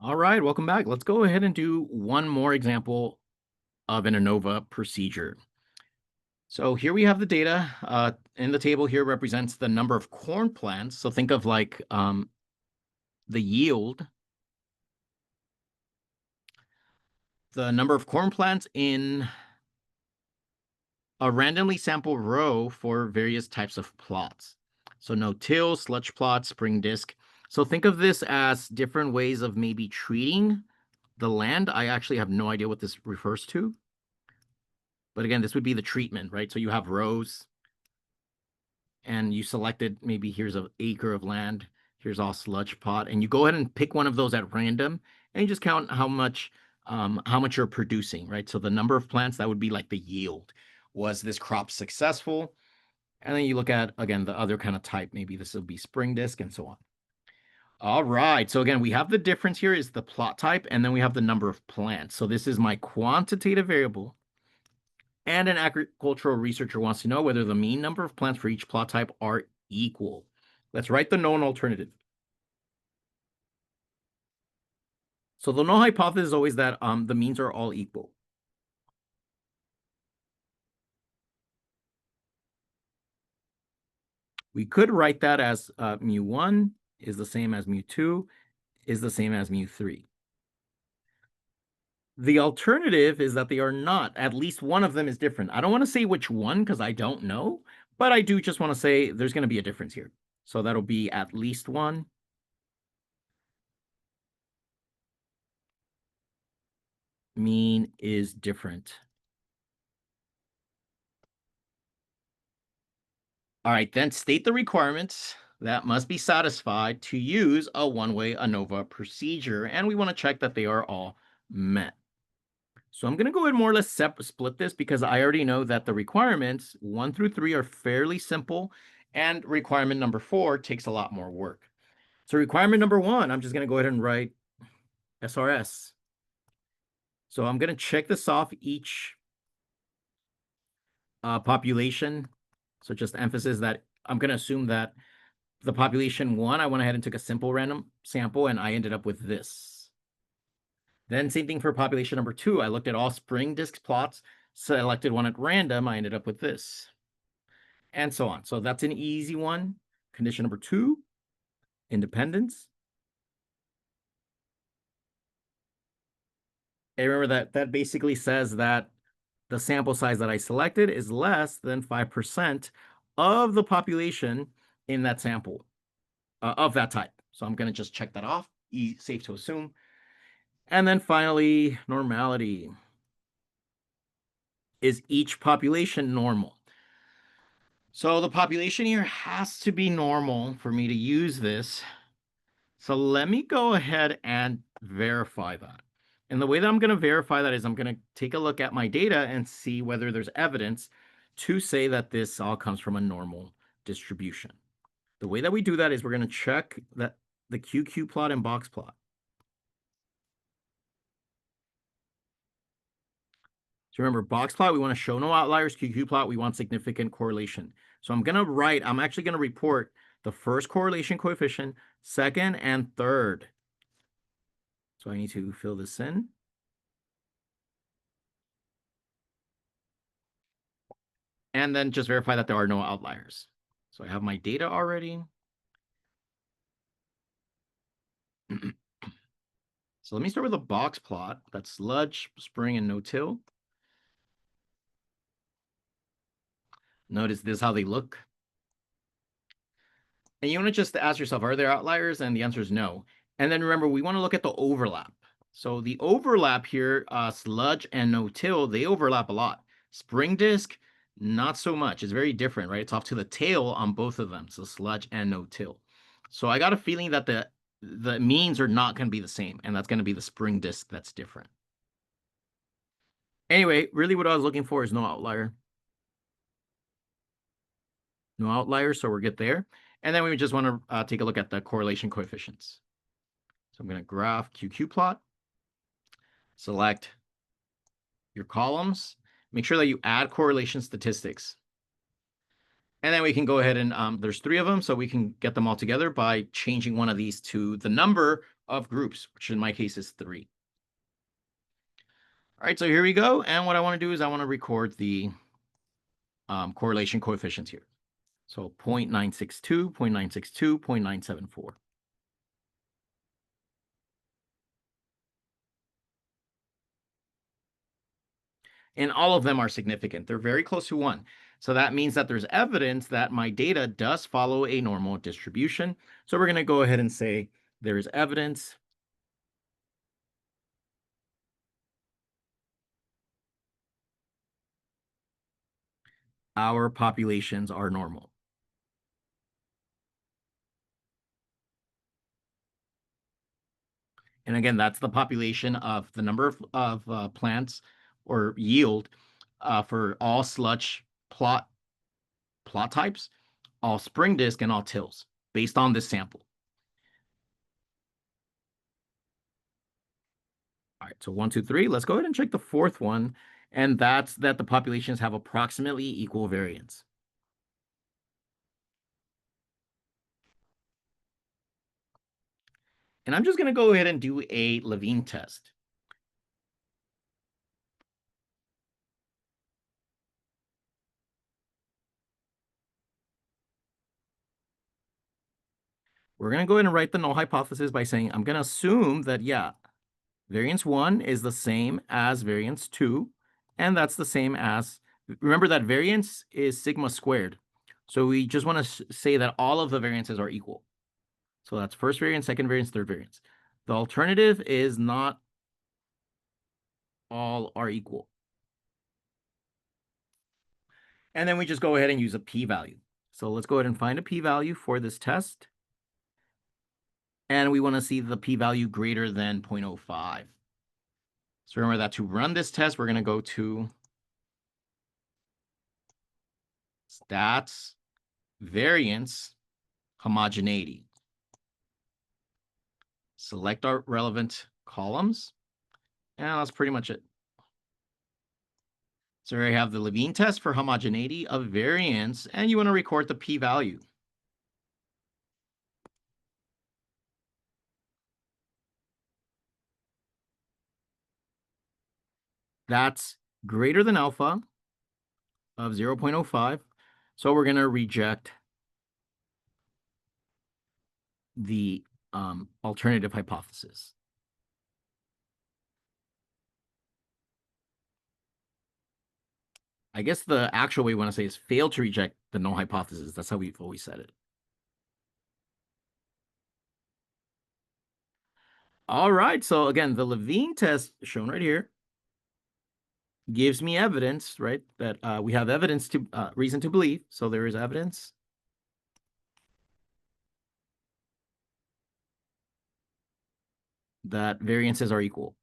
All right, welcome back. Let's go ahead and do one more example of an ANOVA procedure. So here we have the data. In the table here represents the number of corn plants. So think of like the yield, the number of corn plants in a randomly sampled row for various types of plots. So no-till, sludge plot, spring disc. So think of this as different ways of maybe treating the land. I actually have no idea what this refers to. But again, this would be the treatment, right? So you have rows and you selected, maybe here's an acre of land, here's all sludge pot, and you go ahead and pick one of those at random and you just count how much you're producing, right? So the number of plants, that would be like the yield. Was this crop successful? And then you look at, again, the other kind of type, maybe this will be spring disc and so on. All right, so again, we have the difference here is the plot type, and then we have the number of plants. So this is my quantitative variable. And an agricultural researcher wants to know whether the mean number of plants for each plot type are equal. Let's write the known alternative. So the null hypothesis is always that the means are all equal. We could write that as mu1 is the same as mu2 is the same as mu3. The alternative is that they are not. At least one of them is different. I don't want to say which one because I don't know, but I do just want to say there's going to be a difference here. So that'll be at least one. Mean is different. All right, then state the requirements that must be satisfied to use a one-way ANOVA procedure, and we want to check that they are all met. So I'm going to go ahead and more or less split this because I already know that the requirements 1 through 3 are fairly simple, and requirement number 4 takes a lot more work. So requirement number 1, I'm just going to go ahead and write SRS. So I'm going to check this off each population. So just emphasis that I'm going to assume that the population 1, I went ahead and took a simple random sample and I ended up with this. Then same thing for population number 2. I looked at all spring disc plots, selected one at random, I ended up with this. And so on. So that's an easy one. Condition number 2, independence. And remember that basically says that the sample size that I selected is less than 5% of the population in that sample of that type. So I'm going to just check that off. Safe to assume. And then finally, normality. Is each population normal? So the population here has to be normal for me to use this. So let me go ahead and verify that. And the way that I'm going to verify that is I'm going to take a look at my data and see whether there's evidence to say that this all comes from a normal distribution. The way that we do that is we're going to check that the QQ plot and box plot. So remember, box plot, we want to show no outliers. QQ plot, we want significant correlation. So I'm actually going to report the first correlation coefficient, second, and third. So I need to fill this in. And then just verify that there are no outliers. So I have my data already. So let me start with a box plot. That's sludge, spring, and no-till. Notice this is how they look. And you want to just ask yourself, are there outliers? And the answer is no. And then remember, we want to look at the overlap. So the overlap here, sludge and no-till, they overlap a lot. Spring disc, not so much. It's very different, right? It's off to the tail on both of them. So sludge and no-till. So I got a feeling that the means are not going to be the same. And that's going to be the spring disc that's different. Anyway, really what I was looking for is no outlier. No outlier, so we're good there. And then we just want to take a look at the correlation coefficients. So I'm going to graph QQ plot, select your columns, make sure that you add correlation statistics. And then we can go ahead and there's 3 of them, so we can get them all together by changing one of these to the number of groups, which in my case is 3. All right, so here we go. And what I want to do is I want to record the correlation coefficients here. So 0.962, 0.962, 0.974. And all of them are significant. They're very close to 1. So that means that there's evidence that my data does follow a normal distribution. So we're going to go ahead and say there's evidence our populations are normal. And again, that's the population of the number of plants or yield for all sludge plot types, all spring disc, and all tills based on this sample. All right, so 1, 2, 3. Let's go ahead and check the fourth one, and that's that the populations have approximately equal variance. And I'm just going to go ahead and do a Levine test. We're going to go ahead and write the null hypothesis by saying I'm going to assume that, yeah, variance 1 is the same as variance 2, and that's the same as, remember that variance is sigma squared. So we just want to say that all of the variances are equal. So that's first variance, second variance, third variance. The alternative is not all are equal. And then we just go ahead and use a p-value. So let's go ahead and find a p-value for this test. And we want to see the p-value greater than 0.05. So remember that to run this test, we're going to go to stats, variance, homogeneity. Select our relevant columns. And that's pretty much it. So here I have the Levine test for homogeneity of variance, and you want to record the p-value. That's greater than alpha of 0.05. So we're going to reject the alternative hypothesis. I guess the actual way we want to say is fail to reject the null hypothesis. That's how we've always said it. All right. So again, the Levine test shown right here gives me evidence, right? That we have evidence to reason to believe. So there is evidence that variances are equal.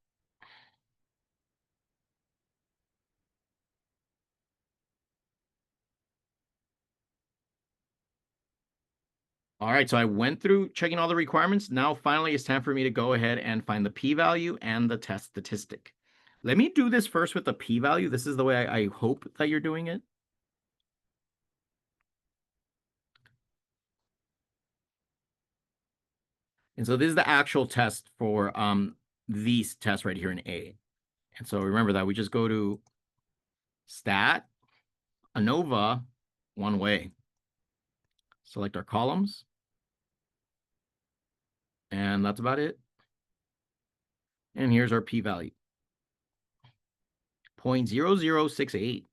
All right, so I went through checking all the requirements. Now, finally, it's time for me to go ahead and find the p-value and the test statistic. Let me do this first with the p-value. This is the way I hope that you're doing it. And so this is the actual test for these tests right here in A. And so remember that we just go to stat, ANOVA, one way. Select our columns. And that's about it. And here's our p-value, 0.0068.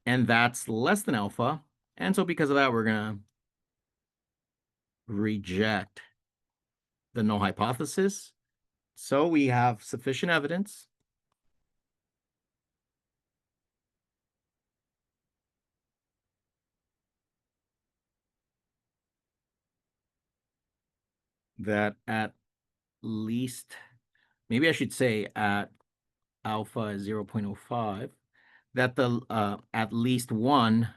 And that's less than alpha. And so because of that, we're going to reject the null hypothesis. So we have sufficient evidence that at least, maybe I should say at alpha 0.05, that the at least one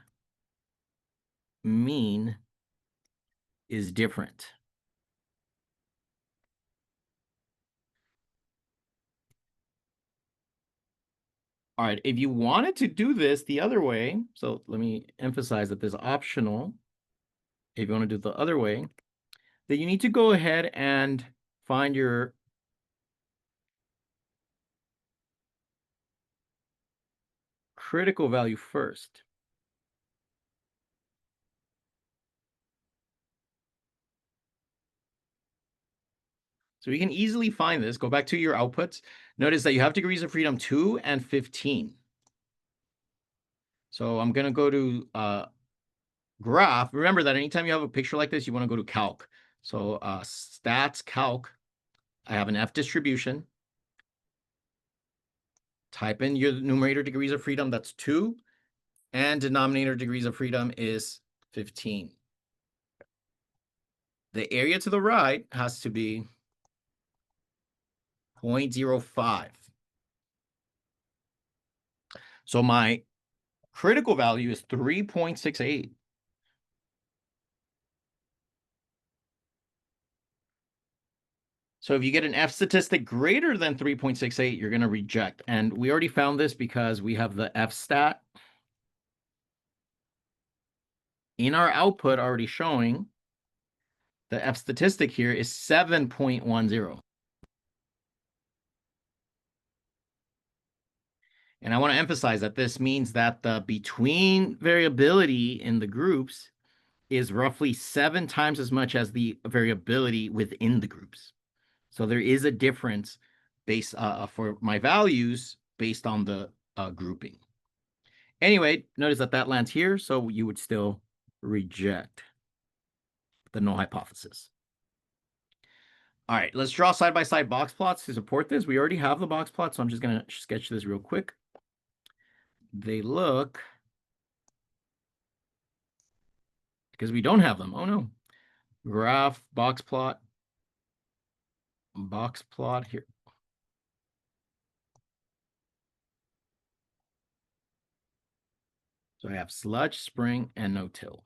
mean is different. All right, if you wanted to do this the other way, so let me emphasize that this is optional. If you want to do it the other way, then you need to go ahead and find your critical value first. So you can easily find this. Go back to your outputs. Notice that you have degrees of freedom 2 and 15. So I'm going to go to graph. Remember that anytime you have a picture like this, you want to go to calc. So stats calc. I have an F distribution. Type in your numerator degrees of freedom, that's 2, and denominator degrees of freedom is 15. The area to the right has to be 0.05. So my critical value is 3.68. So if you get an F statistic greater than 3.68, you're going to reject. And we already found this because we have the F stat in our output already showing the F statistic here is 7.10. And I want to emphasize that this means that the between variability in the groups is roughly 7 times as much as the variability within the groups. So there is a difference based for my values based on the grouping. Anyway, notice that that lands here, so you would still reject the null hypothesis. All right, let's draw side-by-side box plots to support this. We already have the box plot, so I'm just going to sketch this real quick. They look, because we don't have them. Oh, no. Graph, box plot here. So I have sludge, spring, and no-till.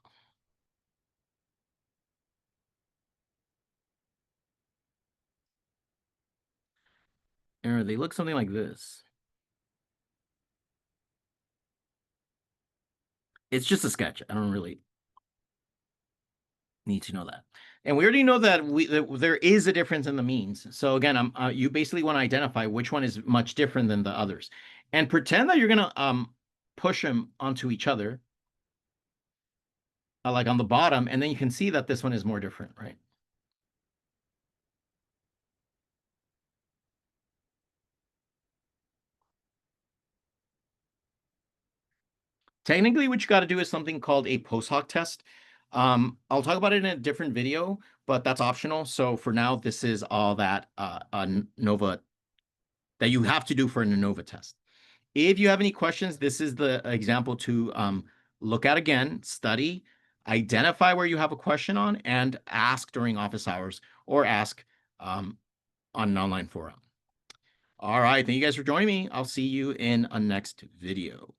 And they look something like this. It's just a sketch. I don't really need to know that. And we already know that there is a difference in the means. So again, you basically want to identify which one is much different than the others. And pretend that you're going to push them onto each other, like on the bottom, and then you can see that this one is more different, right? Technically, what you got to do is something called a post hoc test. I'll talk about it in a different video, but that's optional. So for now, this is all that ANOVA that you have to do for an ANOVA test. If you have any questions, this is the example to look at again, study, identify where you have a question on, and ask during office hours or ask on an online forum. All right, thank you guys for joining me. I'll see you in a next video.